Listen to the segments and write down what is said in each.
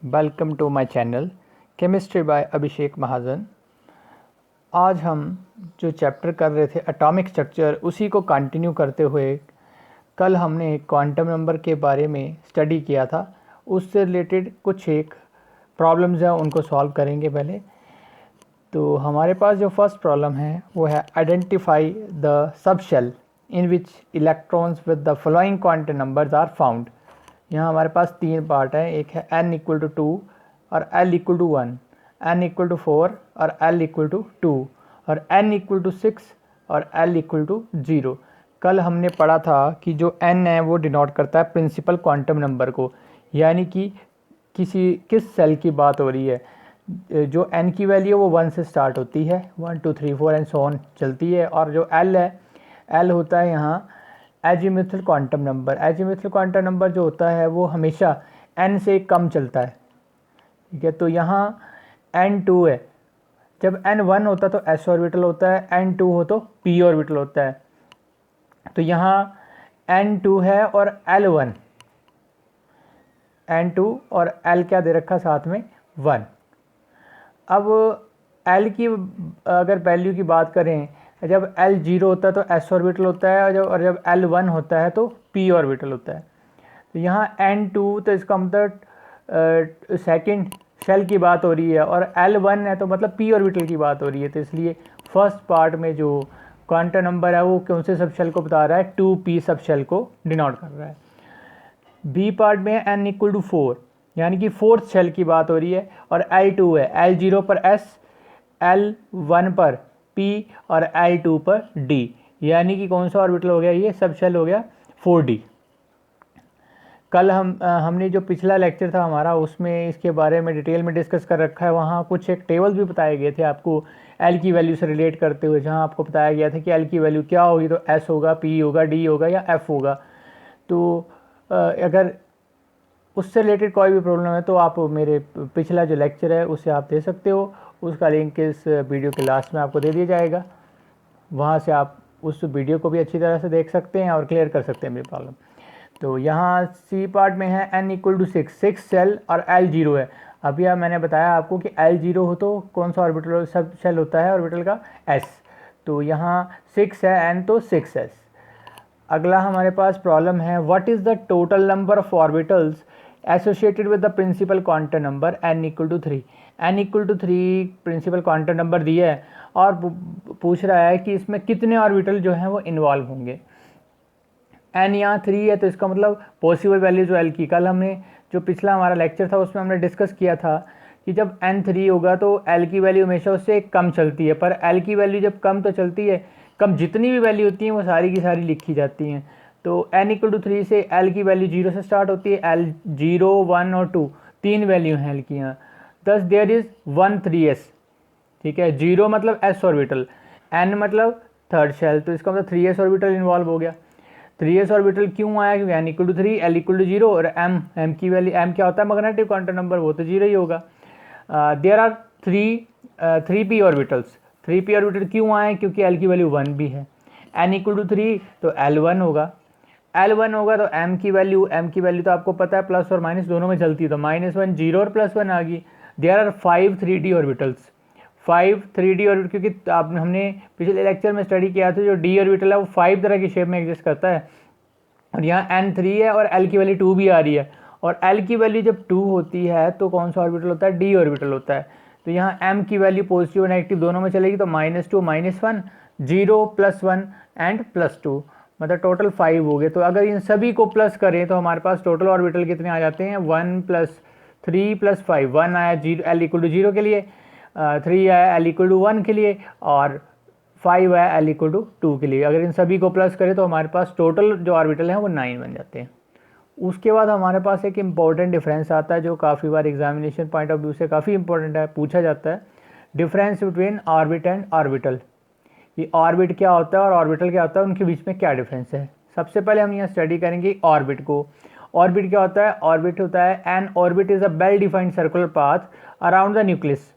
Welcome to my channel chemistry by Abhishek Mahajan. आज हम जो चैप्टर कर रहे थे एटॉमिक स्ट्रक्चर, उसी को कंटिन्यू करते हुए कल हमने क्वांटम नंबर के बारे में स्टडी किया था। उससे रिलेटेड कुछ एक प्रॉब्लम्स हैं, उनको सॉल्व करेंगे। पहले तो हमारे पास जो फर्स्ट प्रॉब्लम है वो है identify the subshell in which electrons with the following quantum numbers are found. यहाँ हमारे पास तीन पार्ट हैं, एक है n इक्वल टू 2 और l equal to 1, n equal to 4 और l इक्वल टू 2 और n इक्वल टू 6 और l इक्वल टू 0। कल हमने पढ़ा था कि जो n है वो डिनोट करता है प्रिंसिपल क्वांटम नंबर को, यानी कि किस सेल की बात हो रही है। जो n की वैल्यू है वो 1 से स्टार्ट होती है, 1 2 3 4 एंड सो ऑन चलती है। और जो l है, l होता है यहाँ azimuthal quantum number. Azimuthal quantum number जो होता है वो हमेशा n से कम चलता है, ठीक है। तो यहाँ n2 है, जब n1 होता तो s ऑर्बिटल होता है, n2 हो तो p ऑर्बिटल होता है। तो यहाँ n2 है और l1, n2 और l क्या दे रखा साथ में 1। अब l की अगर वैल्यू की बात करें, जब l 0 होता है तो s ऑर्बिटल होता है, और जब l 1 होता है तो p ऑर्बिटल होता है। तो यहाँ n2 तो इसका मतलब सेकंड शेल की बात हो रही है, और l 1 है तो मतलब p ऑर्बिटल की बात हो रही है। तो इसलिए फर्स्ट पार्ट में जो क्वांटम नंबर है वो कौन से सब शेल को बता रहा है, 2p सब शेल को डिनोट कर रहा है। बी पार्ट में n इक्वल टू 4, यानी कि फोर्थ शेल की बात हो रही है, और l2 है, l0 पर s, l1 पर p और l2 पर d, यानी कि कौन सा ऑर्बिटल हो गया, ये सब शेल हो गया 4d। कल हमने जो पिछला लेक्चर था हमारा उसमें इसके बारे में डिटेल में डिस्कस कर रखा है। वहाँ कुछ एक टेबल्स भी बताए गए थे आपको l की वैल्यू से रिलेट करते हुए, जहाँ आपको बताया गया था कि l की वैल्यू क्या होगी, तो s होगा, p होगा, d होगा या f होगा। तो अगर उससे रिलेटेड कोई भी प्रॉब्लम है तो आप मेरे पिछला जो लेक्चर है उसे आप दे सकते हो, उसका लिंक इस वीडियो के लास्ट में आपको दे दिया जाएगा। वहाँ से आप उस वीडियो को भी अच्छी तरह से देख सकते हैं और क्लियर कर सकते हैं मेरी प्रॉब्लम। तो यहाँ सी पार्ट में है n इक्वल टू 6 सेल और l 0 है। अभी मैंने बताया आपको कि l 0 हो तो कौन सा ऑर्बिटल सब सेल होता है ऑर्बिटल का, s। तो यहाँ 6 है, n तो 6s। अगला हमारे पास प्रॉब्लम है what is the total number of orbitals associated with the principal quantum number n equal to 3। n equal to 3 principal quantum number दिया है और पूछ रहा है कि इसमें कितने ऑर्बिटल जो हैं वो इन्वॉल्व होंगे। n यहाँ 3 है तो इसका मतलब पॉसिबल वैल्यू जो l की, कल हमने जो पिछला हमारा लेक्चर था उसमें हमने डिस्कस किया था कि जब n 3 होगा तो l की वैल्यू हमेशा उससे कम चलती है। पर l की वैल्यू जब कम तो चलती है, कम जितनी भी वैल्यू होती हैं वो सारी की सारी लिखी जाती हैं। तो n इक्वल टू 3 से l की वैल्यू 0 से स्टार्ट होती है, l 0 1 और 2 तीन वैल्यू हैं l की यहाँ। दस देयर इज़ 1 3s, ठीक है। 0 मतलब s ऑर्बिटल, n मतलब थर्ड शेल, तो इसका मतलब 3s ऑर्बिटल इन्वॉल्व हो गया। 3s ऑर्बिटल क्यों आया, क्योंकि n equal to 3, l equal to 0 और m की वैल्यू, m क्या होता है मैग्नेटिक क्वांटम नंबर, वो तो 0 ही होगा। There are 3p orbitals. 3p orbital क्यों आए, क्योंकि l की वैल्यू 1 भी है। n इक्वल टू 3 तो l1 होगा, l1 होगा तो m की वैल्यू तो आपको पता है प्लस और माइनस दोनों में चलती है, तो -1 0 और +1 आ गई। There are 5 3d orbitals, 5 3d orbital, क्योंकि हमने पिछले लेक्चर में स्टडी किया था जो d ऑर्बिटल है वो 5 तरह की शेप में एग्जिस्ट करता है, और यहाँ n3 है और l की वैल्यू 2 भी आ रही है। और l की वैल्यू जब 2 होती है तो कौन सा ऑर्बिटल होता है, d ऑर्बिटल होता है। तो यहाँ m की वैल्यू पॉजिटिव और नेगेटिव दोनों में चलेगी, तो -2 -1 0 +1 एंड +2, मतलब टोटल 5 हो गए। तो अगर इन सभी को प्लस करें तो हमारे पास टोटल ऑर्बिटल कितने आ जाते हैं, 1 + 3 + 5। 1 आया l इक्वल टू 0 के लिए, 3 आया l इक्वल टू 1 के लिए, और 5 आया l इक्वल टू 2 के लिए। अगर इन सभी को प्लस करें तो हमारे पास टोटल जो ऑर्बिटल हैं वो 9 बन जाते हैं। उसके बाद हमारे पास एक इम्पॉर्टेंट डिफरेंस आता है जो काफ़ी बार एग्जामिनेशन पॉइंट ऑफ व्यू से काफ़ी इंपॉर्टेंट है, पूछा जाता है। Difference between orbit and orbital, ये ऑर्बिट क्या होता है और ऑर्बिटल क्या होता है, उनके बीच में क्या डिफरेंस है। सबसे पहले हम यहाँ स्टडी करेंगे ऑर्बिट को। ऑर्बिट क्या होता है, ऑर्बिट होता है N orbit is a well defined circular path around the nucleus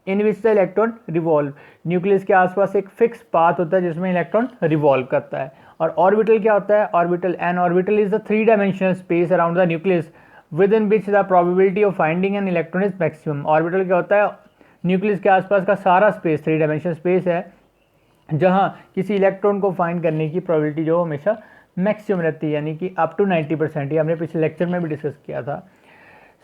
in which the electron revolve. Nucleus के आसपास एक फिक्स पाथ होता है जिसमें इलेक्ट्रॉन रिवॉल्व करता है। और ऑर्बिटल क्या होता है, orbital N orbital is the 3 dimensional space around the nucleus with in which the probability of finding an electron is maximum. Orbital क्या होता है, न्यूक्लियस के आसपास का सारा स्पेस, 3 डायमेंशनल स्पेस है जहाँ किसी इलेक्ट्रॉन को फाइंड करने की प्रोबेबिलिटी जो हमेशा मैक्सिमम रहती है, यानी कि अप टू 90%। ये हमने पिछले लेक्चर में भी डिस्कस किया था।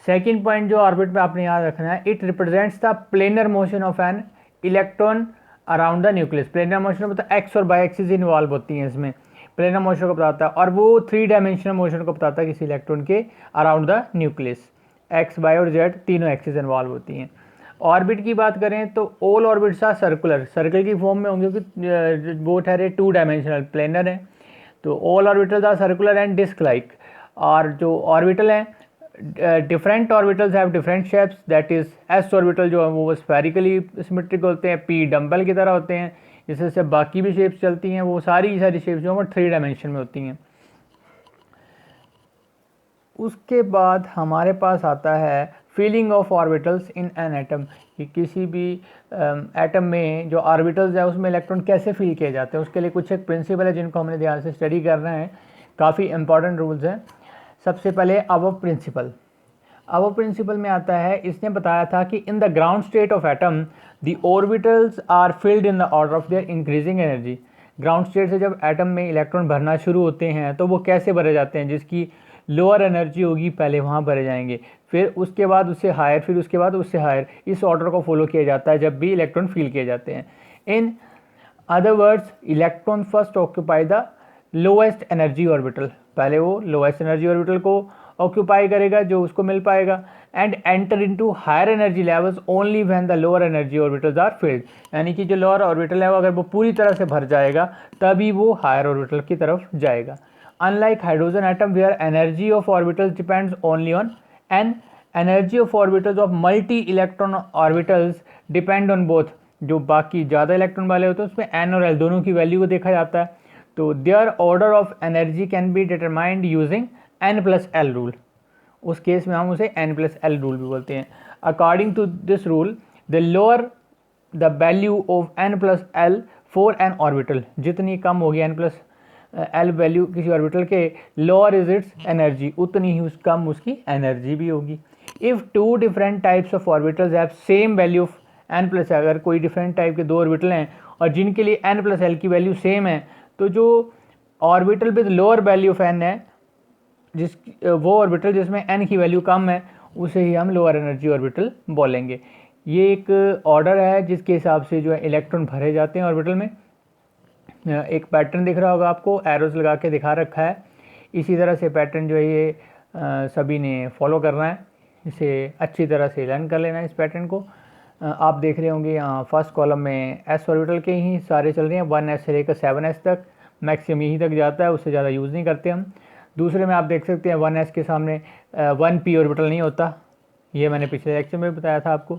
सेकेंड पॉइंट जो ऑर्बिट में आपने याद रखना है, it represents the planar motion of an electron around the nucleus. Planar motion मतलब एक्स और बाई एक्सिस इन्वॉल्व होती हैं इसमें, प्लेनर मोशन को बताता है, और वो 3 डायमेंशनल मोशन को बताता है किसी इलेक्ट्रॉन के around the nucleus. X, y और जेड तीनों एक्सिस इन्वॉल्व होती हैं। ऑर्बिट की बात करें तो all orbits are circular, circle की फॉर्म में होंगे क्योंकि वो ठहरे 2 डायमेंशनल प्लेनर हैं, तो all orbitals are circular and disc like. और जो ऑर्बिटल हैं, different orbitals have different shapes, that is s orbital जो है वो स्फेरिकली सिमेट्रिक होते हैं, पी डम्बल की तरह होते हैं, जिससे बाकी भी शेप्स चलती हैं, वो सारी शेप्स जो हैं वो 3 डायमेंशन में होती हैं। उसके बाद हमारे पास आता है feeling of orbitals in an atom, कि किसी भी एटम में जो ऑर्बिटल्स है उसमें इलेक्ट्रॉन कैसे फील किए जाते हैं। उसके लिए कुछ एक प्रिंसिपल है जिनको हमने ध्यान से स्टडी करना है, काफ़ी इंपॉर्टेंट रूल्स हैं। सबसे पहले अबव प्रिंसिपल। अबव प्रिंसिपल में आता है, इसने बताया था कि in the ground state of atom the orbitals are filled in the order of their increasing energy. Ground state से जब एटम में इलेक्ट्रॉन भरना शुरू होते हैं तो वो कैसे भरे जाते हैं, जिसकी लोअर एनर्जी होगी पहले वहाँ भरे जाएंगे, फिर उसके बाद उससे हायर, फिर उसके बाद उससे हायर, इस ऑर्डर को फॉलो किया जाता है जब भी इलेक्ट्रॉन फील किए जाते हैं। In other words, electron first occupy the lowest energy orbital, पहले वो लोएस्ट एनर्जी ऑर्बिटल को ऑक्यूपाई करेगा जो उसको मिल पाएगा, and enter into higher energy levels only when the lower energy orbitals are filled. यानी कि जो लोअर ऑर्बिटल है वो अगर वो पूरी तरह से भर जाएगा तभी वो हायर ऑर्बिटल की तरफ जाएगा। Unlike hydrogen atom where energy of orbitals depends only on n, energy of orbitals of multi-electron orbitals depend on both। जो बाकी ज़्यादा इलेक्ट्रॉन वाले होते हैं उसमें n और l दोनों की वैल्यू को देखा जाता है, तो their order of energy can be determined using n plus l rule। उस केस में हम उसे n plus l rule भी बोलते हैं। According to this rule, the lower the value of n plus l for an orbital, जितनी कम होगी n plus l value किसी ऑर्बिटल के, लोअर इज इट्स एनर्जी, उतनी ही कम उसकी एनर्जी भी होगी। If 2 different types of orbitals have same value of n plus, अगर कोई डिफरेंट टाइप के 2 ऑर्बिटल हैं और जिनके लिए एन प्लस एल की वैल्यू सेम है, तो जो orbital with lower value of n है, जिस वो ऑर्बिटल जिसमें एन की वैल्यू कम है, उसे ही हम लोअर एनर्जी ऑर्बिटल बोलेंगे। ये एक ऑर्डर है जिसके हिसाब से जो है इलेक्ट्रॉन भरे जाते हैं ऑर्बिटल में। एक पैटर्न दिख रहा होगा आपको, एरोस लगा के दिखा रखा है, इसी तरह से पैटर्न जो है ये सभी ने फॉलो करना है, इसे अच्छी तरह से लर्न कर लेना है। इस पैटर्न को आप देख रहे होंगे यहाँ फर्स्ट कॉलम में एस ऑर्बिटल के ही सारे चल रहे हैं, 1s से लेकर 7s तक, मैक्सिमम यहीं तक जाता है, उससे ज़्यादा यूज़ नहीं करते हम। दूसरे में आप देख सकते हैं 1s के सामने 1p ऑर्बिटल नहीं होता, ये मैंने पिछले लेक्चर में बताया था आपको।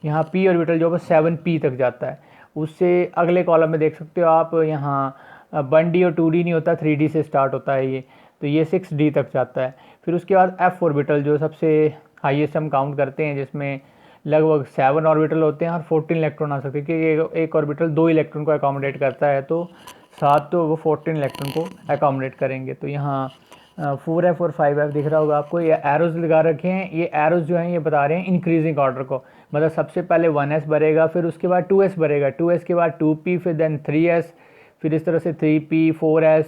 यहाँ p ऑर्बिटल जो है 7p तक जाता है। उससे अगले कॉलम में देख सकते हो आप, यहाँ 1d और 2d नहीं होता, 3d से स्टार्ट होता है ये, तो ये 6d तक जाता है। फिर उसके बाद f ऑर्बिटल जो सबसे हाईएस्ट हम काउंट करते हैं, जिसमें लगभग 7 ऑर्बिटल होते हैं और 14 इलेक्ट्रॉन आ सकते हैं, क्योंकि एक ऑर्बिटल 2 इलेक्ट्रॉन को अकोमोडेट करता है, तो 7 तो वो 14 इलेक्ट्रॉन को अकोमोडेट करेंगे। तो यहाँ 4f और 5f दिख रहा होगा आपको, ये एरोज लगा रखे हैं, ये एरोज जो हैं ये बता रहे हैं इंक्रीजिंग ऑर्डर को, मतलब सबसे पहले 1s भरेगा, फिर उसके बाद 2s भरेगा, 2s के बाद 2p, फिर देन 3s, फिर इस तरह से 3p 4s,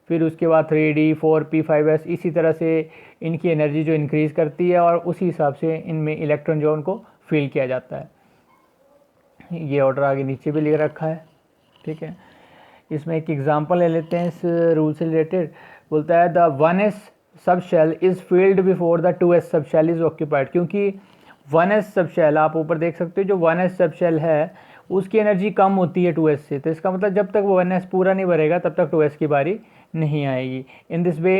फिर उसके बाद 3d 4p 5s, इसी तरह से इनकी एनर्जी जो इंक्रीज़ करती है और उसी हिसाब से इनमें इलेक्ट्रॉन जो उनको फील किया जाता है। ये ऑर्डर आगे नीचे भी लिख रखा है, ठीक है। इसमें एक एग्जांपल ले लेते हैं इस रूल से रिलेटेड। बोलता है the 1s sub shell is filled before the 2s sub shell is occupied, क्योंकि 1s सब शेल आप ऊपर देख सकते हो, जो 1s सब शेल है उसकी एनर्जी कम होती है 2s से, तो इसका मतलब जब तक वो 1s पूरा नहीं भरेगा तब तक 2s की बारी नहीं आएगी। In this way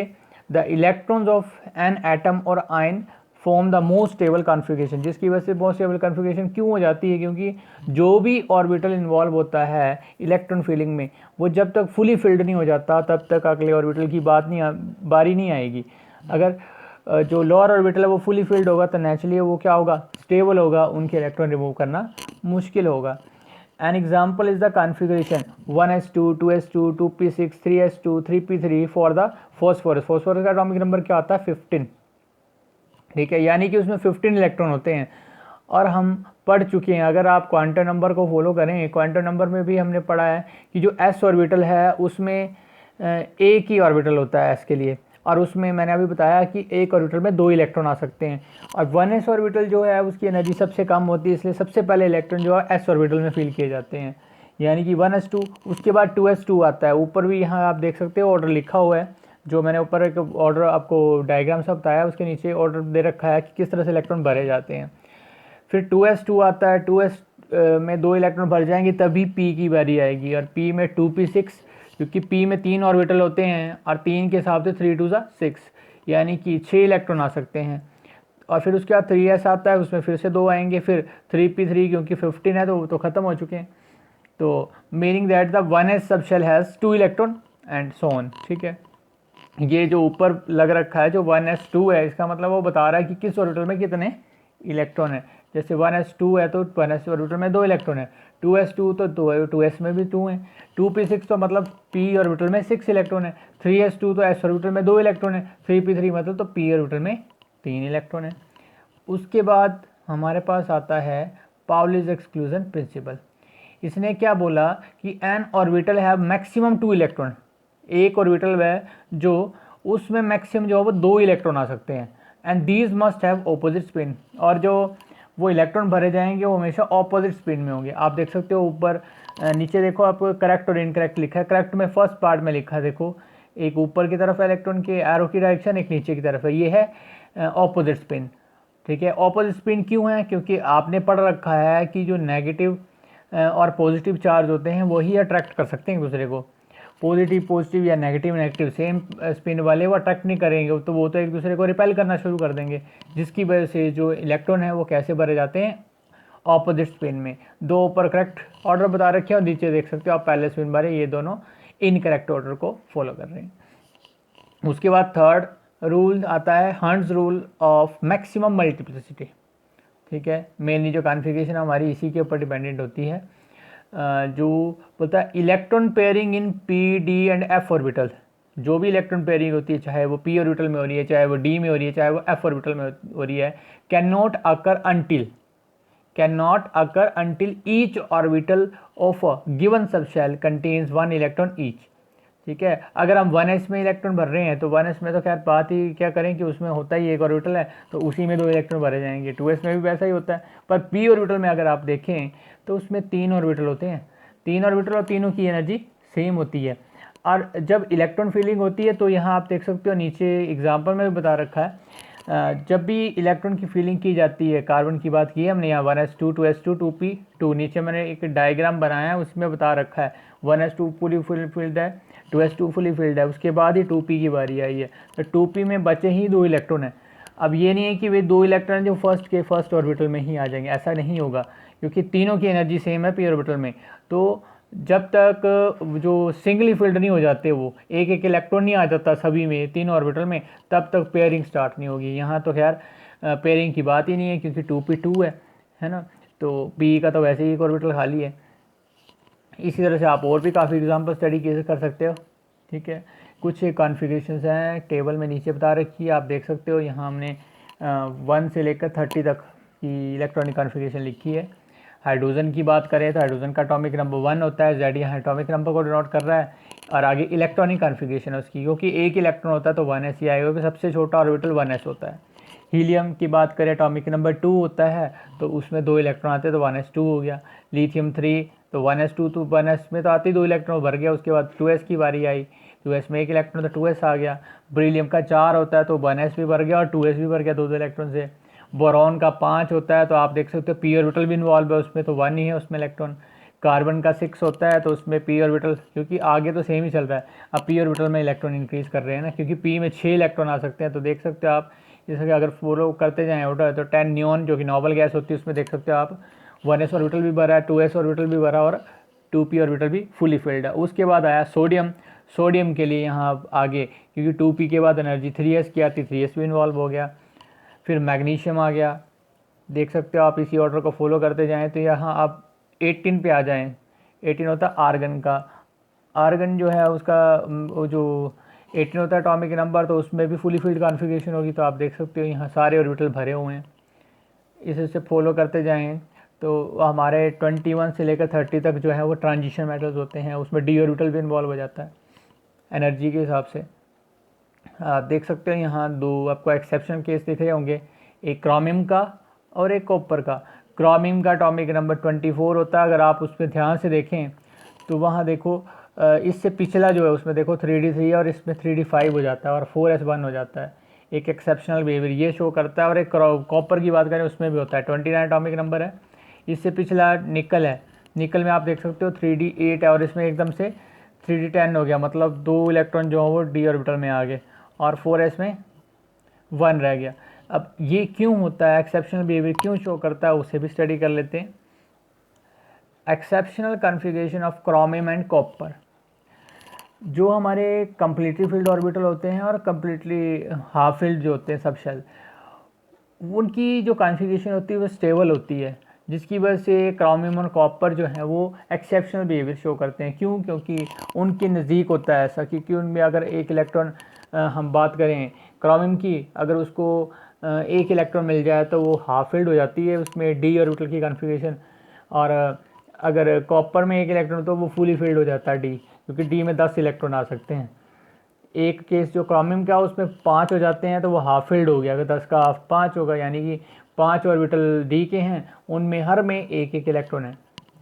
the electrons of an atom और ion form the most stable configuration. जिसकी वजह से मोस्ट स्टेबल कॉन्फ़िगरेशन क्यों हो जाती है, क्योंकि जो भी ऑर्बिटल इन्वॉल्व होता है इलेक्ट्रॉन फीलिंग में, वो जब तक फुली फिल्ड नहीं हो जाता तब तक अगले ऑर्बिटल की बारी नहीं आएगी। अगर जो लोअर ऑर्बिटल है वो फुली फिल्ड होगा तो नेचुरली वो क्या होगा, स्टेबल होगा, उनके इलेक्ट्रॉन रिमूव करना मुश्किल होगा। An example is the configuration 1s2 2s2 2p6 3s2 3p3 for the phosphorus. Phosphorus का एटॉमिक नंबर क्या आता है 15। ठीक है, यानी कि उसमें 15 इलेक्ट्रॉन होते हैं। और हम पढ़ चुके हैं, अगर आप क्वांटम नंबर को फॉलो करें, क्वांटम नंबर में भी हमने पढ़ा है कि जो s ऑर्बिटल है उसमें एक ही ऑर्बिटल होता है s के लिए, और उसमें मैंने अभी बताया कि एक ऑर्बिटल में 2 इलेक्ट्रॉन आ सकते हैं। और 1s ऑर्बिटल जो है उसकी एनर्जी सबसे कम होती है, इसलिए सबसे पहले इलेक्ट्रॉन जो है s ऑर्बिटल में फिल किए जाते हैं, यानी कि 1s2। उसके बाद 2s2 आता है। ऊपर भी यहाँ आप देख सकते हो ऑर्डर लिखा हुआ है, जो मैंने ऊपर एक ऑर्डर आपको डायग्राम से बताया, उसके नीचे ऑर्डर दे रखा है कि किस तरह से इलेक्ट्रॉन भरे जाते हैं। फिर 2s2 आता है, 2s में 2 इलेक्ट्रॉन भर जाएंगे तभी p की बारी आएगी, और p में 2p6, क्योंकि p में 3 ऑर्बिटल होते हैं और 3 के हिसाब से 3 2 6, यानी कि 6 इलेक्ट्रॉन आ सकते हैं। और फिर उसके बाद 3s आता है, उसमें फिर से 2 आएंगे, फिर 3p3, क्योंकि 15 है तो वो तो ख़त्म हो चुके हैं। तो meaning that the 1s sub shell has 2 electron and so on. ठीक है, ये जो ऊपर लग रखा है जो 1s2 है, इसका मतलब वो बता रहा है कि किस ऑर्बिटल में कितने इलेक्ट्रॉन है। जैसे 1s2 है तो 1s ऑर्बिटल में 2 इलेक्ट्रॉन है, 2s2 तो 2s में भी 2 है, 2p6 तो मतलब p ऑर्बिटल में 6 इलेक्ट्रॉन है, 3s2 तो s ऑर्बिटल में 2 इलेक्ट्रॉन है, 3p3 मतलब तो p ऑर्बिटल में 3 इलेक्ट्रॉन है। उसके बाद हमारे पास आता है पाउलीज एक्सक्लूजन प्रिंसिपल। इसने क्या बोला कि एन ऑर्बिटल है मैक्सिमम 2 इलेक्ट्रॉन, एक ऑर्बिटल है जो उसमें मैक्सिमम जो है वो 2 इलेक्ट्रॉन आ सकते हैं, and these must have opposite spin, और जो वो इलेक्ट्रॉन भरे जाएंगे वो हमेशा ऑपोजिट स्पिन में होंगे। आप देख सकते हो ऊपर नीचे देखो, आपको करेक्ट और इनकरेक्ट लिखा है। करेक्ट में फर्स्ट पार्ट में लिखा है, देखो एक ऊपर की तरफ है इलेक्ट्रॉन के एरो की डायरेक्शन, एक नीचे की तरफ है, ये है ऑपोजिट स्पिन। ठीक है, ऑपोजिट स्पिन क्यों है? क्योंकि आपने पढ़ रखा है कि जो नेगेटिव और पॉजिटिव चार्ज होते हैं वही अट्रैक्ट कर सकते हैं एक दूसरे को। पॉजिटिव पॉजिटिव या नेगेटिव नेगेटिव सेम स्पिन वाले वो अट्रैक्ट नहीं करेंगे, तो वो तो एक दूसरे को रिपेल करना शुरू कर देंगे, जिसकी वजह से जो इलेक्ट्रॉन है वो कैसे भरे जाते हैं, ऑपोजिट स्पिन में। दो ऊपर करेक्ट ऑर्डर बता रखे हैं और नीचे देख सकते हो आप पहले स्पिन भरे, ये दोनों इनकरेक्ट ऑर्डर को फॉलो कर रहे हैं। उसके बाद थर्ड रूल आता है hertz rule of maximum multiplicity. ठीक है, मेनली जो कॉन्फ़िगरेशन हमारी इसी के ऊपर डिपेंडेंट होती है, जो बोलता है electron pairing in P D and F orbital. जो भी इलेक्ट्रॉन पेयरिंग होती है, चाहे वो पी ऑर्बिटल में हो रही है, चाहे वो डी में हो रही है, चाहे वो एफ ऑर्बिटल में हो रही है, can not occur until each orbital of a given subshell contains 1 electron each. ठीक है, अगर हम 1s में इलेक्ट्रॉन भर रहे हैं तो 1s में तो खैर बात ही क्या करें कि उसमें होता ही एक ऑर्बिटल है, तो उसी में 2 इलेक्ट्रॉन भरे जाएंगे। 2s में भी वैसा ही होता है, पर p ऑर्बिटल में अगर आप देखें तो उसमें 3 ऑर्बिटल होते हैं, 3 ऑर्बिटल और तीनों की एनर्जी सेम होती है। और जब इलेक्ट्रॉन फिलिंग होती है तो यहाँ आप देख सकते हो नीचे एग्जाम्पल में भी बता रखा है, जब भी इलेक्ट्रॉन की फिलिंग की जाती है, कार्बन की बात की है हमने यहाँ 1s2 2s2 2p2, नीचे मैंने एक डायग्राम बनाया है उसमें बता रखा है 1s2 फुली फिल्ड है, 2s2 फुली फिल्ड है, उसके बाद ही 2p की बारी आई है, तो 2p में बचे ही 2 इलेक्ट्रॉन है। अब ये नहीं है कि वे 2 इलेक्ट्रॉन जो फर्स्ट ऑर्बिटल में ही आ जाएंगे, ऐसा नहीं होगा, क्योंकि तीनों की एनर्जी सेम है p ऑर्बिटल में। तो जब तक जो सिंगली फिल्ड नहीं हो जाते, वो एक एक इलेक्ट्रॉन नहीं आ जाता सभी में, तीनों ऑर्बिटल में, तब तक पेयरिंग स्टार्ट नहीं होगी। यहाँ तो खैर पेयरिंग की बात ही नहीं है, क्योंकि 2p2 है ना, तो p का तो वैसे ही एक ऑर्बिटल खाली है। इसी तरह से आप और भी काफ़ी एग्जाम्पल स्टडी कर सकते हो। ठीक है, कुछ कॉन्फ़िगरेशंस हैं टेबल में नीचे बता रखी है, आप देख सकते हो। यहाँ हमने 1 से लेकर 30 तक की इलेक्ट्रॉनिक कॉन्फ़िगरेशन लिखी है। हाइड्रोजन की बात करें तो हाइड्रोजन का एटॉमिक नंबर 1 होता है, Z यहाँ एटॉमिक नंबर को डिनोट कर रहा है, और आगे इलेक्ट्रॉनिक कॉन्फ़िगरेशन है उसकी, क्योंकि एक इलेक्ट्रॉन होता है तो 1s ही आएगा, क्योंकि सबसे छोटा ऑर्बिटल 1s होता है। हीलियम की बात करें एटॉमिक नंबर 2 होता है, तो उसमें 2 इलेक्ट्रॉन आते हैं तो 1s2 हो गया। लिथियम 3 तो 1s2, तो 1s में तो आते ही 2 इलेक्ट्रॉन भर गया। उसके बाद 2s की बारी आई, 2s में 1 इलेक्ट्रॉन तो 2s आ गया। बेरिलियम का 4 होता है तो 1s भी भर गया और 2s भी भर गया 2 इलेक्ट्रॉन से। बोरॉन का 5 होता है तो आप देख सकते हो p ऑर्बिटल भी इन्वॉल्व है उसमें, तो 1 ही है उसमें इलेक्ट्रॉन। कार्बन का 6 होता है तो उसमें p ऑर्बिटल, क्योंकि आगे तो सेम ही चल रहा है, अब p ऑर्बिटल में इलेक्ट्रॉन इंक्रीज कर रहे हैं ना, क्योंकि p में 6 इलेक्ट्रॉन आ सकते हैं। तो देख सकते हो आप, जैसे कि अगर फॉलो करते जाएँ ऑर्डर, तो 10 नियॉन जो कि नोबल गैस होती है उसमें देख सकते हो आप 1s ऑर्बिटल भी भरा है, 2s ऑर्बिटल भी भरा और 2p ऑर्बिटल भी फुली फिल्ड है। उसके बाद आया सोडियम। सोडियम के लिए यहाँ आगे, क्योंकि 2p के बाद एनर्जी 3s की आती, 3s भी इन्वॉल्व हो गया। फिर मैग्नीशियम आ गया, देख सकते हो आप इसी ऑर्डर को फॉलो करते जाएं तो यहाँ आप 18 पे आ जाएं। 18 होता है आर्गन का। आर्गन जो है उसका वो जो 18 होता है एटॉमिक नंबर, तो उसमें भी फुली फिल्ड कॉन्फ़िगरेशन होगी। तो आप देख सकते हो यहाँ सारे ऑर्बिटल भरे हुए हैं। इसे फॉलो करते जाएँ तो हमारे 21 से लेकर 30 तक जो है वो ट्रांजिशन मेटल्स होते हैं, उसमें डी ऑर्बिटल भी इन्वॉल्व हो जाता है एनर्जी के हिसाब से। आप देख सकते हो यहाँ दो आपको एक्सेप्शनल केस दिख रहे होंगे, एक क्रोमियम का और एक कॉपर का। क्रोमियम का एटॉमिक नंबर 24 होता है। अगर आप उस पर ध्यान से देखें तो वहाँ देखो इससे पिछला जो है उसमें देखो 3D3 है और इसमें 3D5 हो जाता है और 4s1 हो जाता है। एक एक्सेप्शनल बिहेवियर ये शो करता है। और एक कॉपर की बात करें उसमें भी होता है, 29 एटॉमिक नंबर है। इससे पिछला निकल है, निकल में आप देख सकते हो 3D8 है और इसमें एकदम से 3D10 हो गया, मतलब 2 इलेक्ट्रॉन जो है वो डी ऑर्बिटल में आ गए और 4s में 1 रह गया। अब ये क्यों होता है, एक्सेप्शनल बिहेवियर क्यों शो करता है, उसे भी स्टडी कर लेते हैं। Exceptional configuration of chromium and copper. जो हमारे कम्प्लीटली फील्ड ऑर्बिटल होते हैं और कम्प्लीटली हाफ फील्ड जो होते हैं सब शेल, उनकी जो कॉन्फ़िगरेशन होती है वो स्टेबल होती है, जिसकी वजह से क्रोमियम और कॉपर जो है वो एक्सेप्शनल बिहेवियर शो करते हैं। क्यों? क्योंकि उनके नज़दीक होता है ऐसा, क्योंकि उनमें अगर एक इलेक्ट्रॉन हम बात करें क्रोमियम की, अगर उसको एक इलेक्ट्रॉन मिल जाए तो वो हाफ फील्ड हो जाती है, उसमें डी ऑर्बिटल की कॉन्फ़िगरेशन। और अगर कॉपर में एक इलेक्ट्रॉन तो वो फुली फील्ड हो जाता है डी, क्योंकि डी में 10 इलेक्ट्रॉन आ सकते हैं। एक केस जो क्रोमियम का उसमें 5 हो जाते हैं तो वो हाफ फील्ड हो गया, अगर 10 का हाफ 5 होगा, यानी कि 5 ऑर्बिटल डी के हैं, उनमें हर में एक एक इलेक्ट्रॉन है।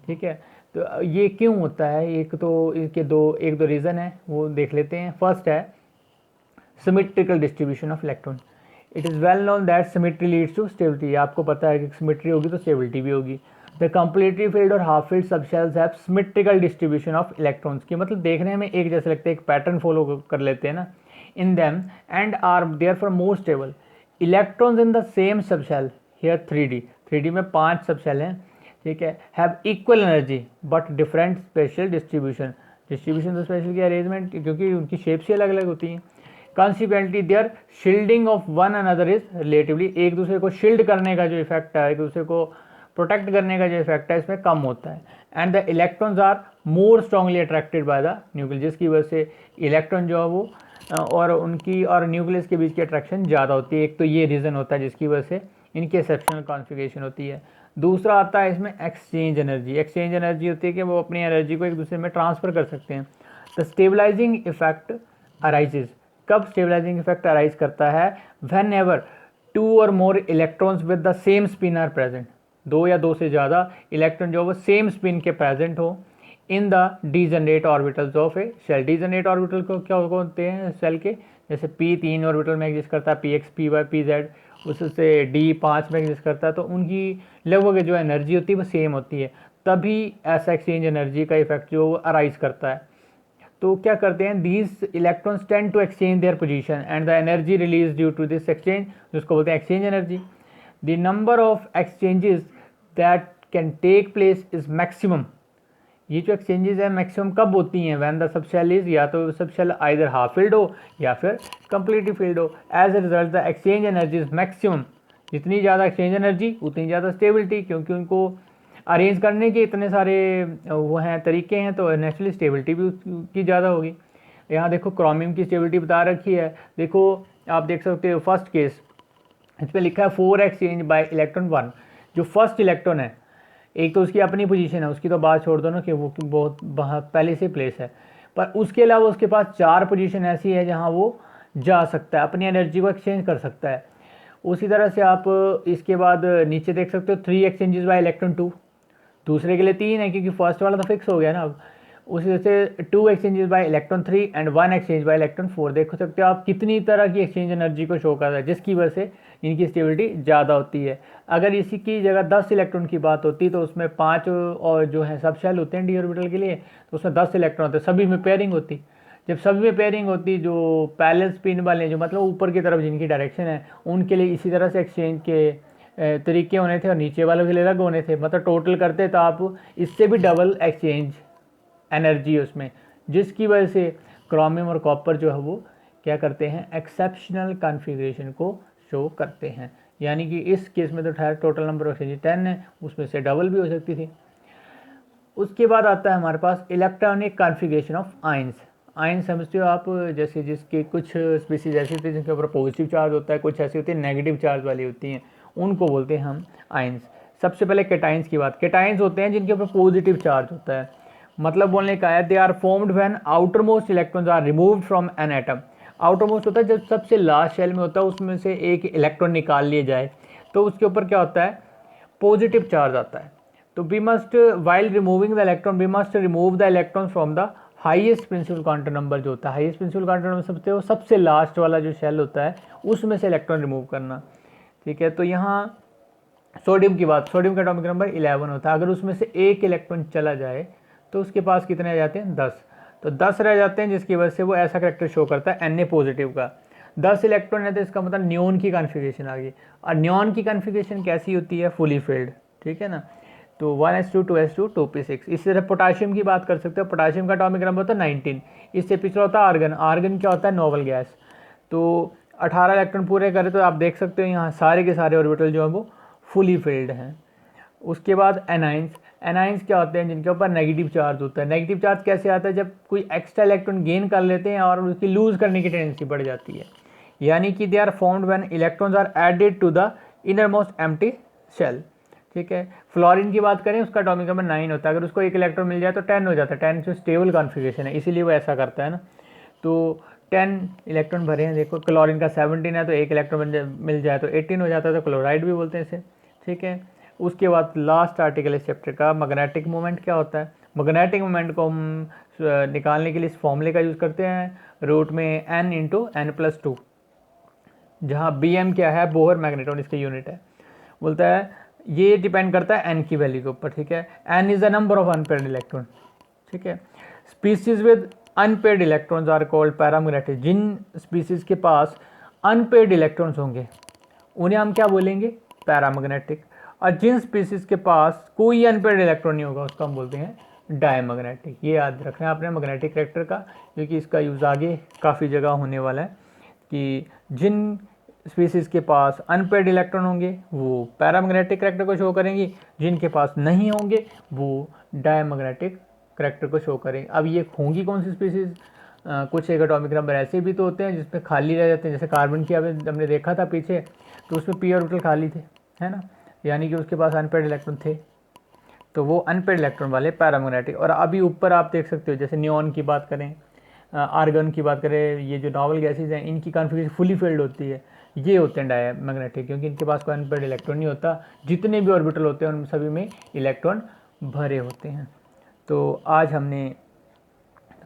ठीक है, तो ये क्यों होता है, एक तो इसके एक दो रीज़न है, वो देख लेते हैं। फर्स्ट है symmetrical distribution of electron. It is well known that symmetry leads to stability. आपको पता है कि सिमेट्री होगी तो स्टेबिलिटी भी होगी। द कंप्लीटली फील्ड और half field subshells have symmetrical distribution of electrons की, मतलब देखने में एक जैसे लगते हैं, एक पैटर्न फॉलो कर लेते हैं ना in them, and are therefore more stable. Electrons in the same subshell here 3D में 5 सबशेल हैं, ठीक है, have equal energy but different spatial distribution. Distribution तो स्पेशल की अरेंजमेंट, क्योंकि उनकी शेप्स ही अलग अलग होती हैं। Consequently their shielding of one another is relatively, एक दूसरे को शील्ड करने का जो इफेक्ट है, एक दूसरे को प्रोटेक्ट करने का जो इफेक्ट है इसमें कम होता है। And the electrons are more strongly attracted by the nucleus, जिसकी वजह से इलेक्ट्रॉन जो है वो और उनकी और न्यूक्लियस के बीच की अट्रैक्शन ज़्यादा होती है। एक तो ये रीज़न होता है जिसकी वजह से इनकी एक्सेप्शनल कॉन्फ़िगरेशन होती है। दूसरा आता है इसमें एक्सचेंज एनर्जी। एक्सचेंज एनर्जी होती है कि वो अपनी एनर्जी को एक दूसरे में ट्रांसफ़र कर सकते हैं। The stabilising effect arises. कब स्टेबलाइजिंग इफेक्ट अराइज करता है? व्हेन एवर 2 और more electrons with the same spin are present. 2 या 2 से ज़्यादा इलेक्ट्रॉन जो वो सेम स्पिन के प्रेजेंट हो in the degenerate orbitals of a shell. Degenerate orbital को क्या होते हैं सेल के, जैसे P3 ऑर्बिटल में एग्जिस्ट करता है, PX, PY, PZ, उससे D5 में एग्जिस्ट करता है, तो उनकी लगभग जो एनर्जी होती है वो सेम होती है, तभी ऐसा एक्सचेंज एनर्जी का इफेक्ट जो अराइज करता है। तो क्या करते हैं, these electrons tend to exchange their position and the energy release due to this exchange, जिसको बोलते हैं exchange energy. The number of exchanges that can take place is maximum. ये जो एक्सचेंजेस है मैक्सिमम कब होती हैं? व्हेन द सबशेल इज, या तो सबशेल आइदर हाफ फील्ड हो या फिर कंप्लीटली फील्ड हो। As a result the exchange energy is maximum. जितनी ज़्यादा एक्सचेंज एनर्जी उतनी ज़्यादा स्टेबिलिटी, क्योंकि उनको अरेंज करने के इतने सारे वो हैं तरीके हैं, तो नेचुरली स्टेबिलिटी भी उसकी ज़्यादा होगी। यहाँ देखो क्रोमियम की स्टेबिलिटी बता रखी है, देखो आप देख सकते हो फर्स्ट केस, इस पर लिखा है 4 एक्सचेंज बाय इलेक्ट्रॉन 1। जो फर्स्ट इलेक्ट्रॉन है, एक तो उसकी अपनी पोजीशन है, उसकी तो बात छोड़ दो ना कि वो बहुत पहले से प्लेस है, पर उसके अलावा उसके पास 4 पोजीशन ऐसी है जहाँ वो जा सकता है, अपनी एनर्जी को एक्सचेंज कर सकता है। उसी तरह से आप इसके बाद नीचे देख सकते हो 3 एक्सचेंजेस बाय इलेक्ट्रॉन 2। दूसरे के लिए 3 है क्योंकि फर्स्ट वाला तो फिक्स हो गया ना। अब उसी से 2 exchanges bye electron 3 and 1 exchange bye electron 4। देख सकते हो आप कितनी तरह की एक्सचेंज एनर्जी को शो करता है, जिसकी वजह से इनकी स्टेबिलिटी ज़्यादा होती है। अगर इसी की जगह 10 इलेक्ट्रॉन की बात होती तो उसमें 5 और जो है सब शेल होते हैं डी ऑर्बिटल के लिए, तो उसमें 10 इलेक्ट्रॉन होते, सभी में पेयरिंग होती। जब सभी में पेयरिंग होती, जो पैरेलल स्पिन वाले जो मतलब ऊपर की तरफ जिनकी डायरेक्शन है, उनके लिए इसी तरह से एक्सचेंज के तरीके होने थे और नीचे वालों के लिए अलग होने थे। मतलब टोटल करते तो आप इससे भी डबल एक्सचेंज एनर्जी उसमें, जिसकी वजह से क्रोमियम और कॉपर जो है वो क्या करते हैं, एक्सेप्शनल कॉन्फ़िगरेशन को शो करते हैं। यानी कि इस केस में तो टोटल नंबर ऑफ एक्सचेंज 10 है, उसमें से डबल भी हो सकती थी। उसके बाद आता है हमारे पास electronic configuration of ions. Ion समझते हो आप, जैसे जिसके कुछ स्पीसीज ऐसी होती है जिनके ऊपर पॉजिटिव चार्ज होता है, कुछ ऐसी होती है नेगेटिव चार्ज वाली होती हैं, उनको बोलते हैं हम आयंस। सबसे पहले केटाइंस की बात, केटाइंस होते हैं जिनके ऊपर पॉजिटिव चार्ज होता है। मतलब बोलने का है, they are formed when outer most electrons are removed from an atom. Outer most होता है जब सबसे लास्ट शेल में होता है, उसमें से एक इलेक्ट्रॉन निकाल लिए जाए तो उसके ऊपर क्या होता है, पॉजिटिव चार्ज आता है। तो we must while removing the electron we must remove the electron from the highest principal quantum number जो होता है। हाईएस्ट प्रिंसिपल क्वांटम नंबर सबसे वो सबसे लास्ट वाला जो शेल होता है उसमें से इलेक्ट्रॉन रिमूव करना। ठीक है, तो यहाँ सोडियम की बात, सोडियम का एटॉमिक नंबर 11 होता है। अगर उसमें से एक इलेक्ट्रॉन चला जाए तो उसके पास कितने आ जाते हैं, 10। तो 10 रह जाते हैं, जिसकी वजह से वो ऐसा करैक्टर शो करता है Na पॉजिटिव का। 10 इलेक्ट्रॉन है तो इसका मतलब न्योन की कॉन्फ़िगरेशन आ गई। और न्योन की कॉन्फ़िगरेशन कैसी होती है, फुली फिल्ड। ठीक है ना, तो 1s2 2s2 2p6। इसी तरह पोटाशियम की बात कर सकते हो, पोटाशियम का एटॉमिक नंबर होता है 19। इससे पिछड़ा होता है आर्गन। आर्गन क्या होता है, नोबल गैस। तो 18 इलेक्ट्रॉन पूरे करें तो आप देख सकते हो यहाँ सारे के सारे ऑर्बिटल जो है वो फुली फिल्ड हैं। उसके बाद एनाइंस। एनाइंस क्या होते हैं, जिनके ऊपर नेगेटिव चार्ज होता है। नेगेटिव चार्ज कैसे आता है, जब कोई एक्स्ट्रा इलेक्ट्रॉन गेन कर लेते हैं और उसकी लूज करने की टेंडेंसी बढ़ जाती है। यानी कि they are formed when electrons are added to the inner most empty shell. ठीक है, फ्लोरीन की बात करें, उसका एटॉमिक नंबर 9 होता है। अगर उसको एक इलेक्ट्रॉन मिल जाए तो 10 हो जाता है। 10 जो स्टेबल कॉन्फ़िगरेशन है, इसीलिए वो ऐसा करता है ना। तो 10 इलेक्ट्रॉन भरे हैं, देखो क्लोरीन का 17 है तो एक इलेक्ट्रॉन मिल जाए तो 18 हो जाता है, तो क्लोराइड भी बोलते हैं इसे। ठीक है, उसके बाद लास्ट आर्टिकल इस चैप्टर का, मैग्नेटिक मोमेंट क्या होता है। मैग्नेटिक मोमेंट को हम निकालने के लिए इस फॉर्मूले का यूज़ करते हैं, रूट में n इंटू n+2, जहाँ bm क्या है, बोहर मैग्नेट्रॉन इसका यूनिट है। बोलता है ये डिपेंड करता है n की वैल्यू के ऊपर। ठीक है, n is the number of unpaired electron. ठीक है, species with unpaired electrons are called paramagnetic. जिन स्पीसीज के पास अनपेयर्ड इलेक्ट्रॉन्स होंगे उन्हें हम क्या बोलेंगे, पैरामैग्नेटिक। और जिन स्पीसीज के पास कोई अनपेयर्ड इलेक्ट्रॉन नहीं होगा उसको हम बोलते हैं डायमैग्नेटिक। ये याद रखना है आपने मैग्नेटिक करैक्टर का, क्योंकि इसका यूज़ आगे काफ़ी जगह होने वाला है। कि जिन स्पीसीज़ के पास अनपेयर्ड इलेक्ट्रॉन होंगे वो पैरामैग्नेटिक करैक्टर को शो करेंगी, जिनके पास नहीं होंगे वो डायमैग्नेटिक करैक्टर को शो करेंगे। अब ये होंगी कौन सी स्पीसीज़, कुछ एक एटॉमिक नंबर ऐसे भी तो होते हैं जिसमें खाली रह जाते हैं, जैसे कार्बन की हमने देखा था पीछे, तो उसमें पी ऑर्बिटल खाली थे, है ना, यानी कि उसके पास अनपेयर्ड इलेक्ट्रॉन थे, तो वो अनपेयर्ड इलेक्ट्रॉन वाले पैरामैग्नेटिक। और अभी ऊपर आप देख सकते हो, जैसे नियॉन की बात करें, आर्गन की बात करें, ये जो नॉवल गैसेज हैं इनकी कॉन्फ़िगरेशन फुली फिल्ड होती है, ये होते हैं डायमैग्नेटिक, क्योंकि इनके पास कोई अनपेयर्ड इलेक्ट्रॉन नहीं होता। जितने भी ऑर्बिटल होते हैं उन सभी में इलेक्ट्रॉन भरे होते हैं। तो आज हमने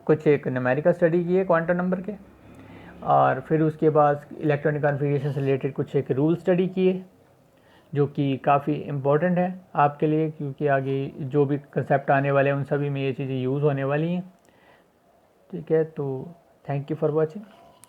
कुछ एक न्यूमेरिकल स्टडी की है क्वांटम नंबर के, और फिर उसके बाद इलेक्ट्रॉनिक कॉन्फ़िगरेशन से रिलेटेड कुछ एक रूल स्टडी किए, जो कि काफ़ी इम्पोर्टेंट है आपके लिए, क्योंकि आगे जो भी कंसेप्ट आने वाले हैं उन सभी में ये चीज़ें यूज़ होने वाली हैं। ठीक है, तो थैंक यू फॉर वॉचिंग।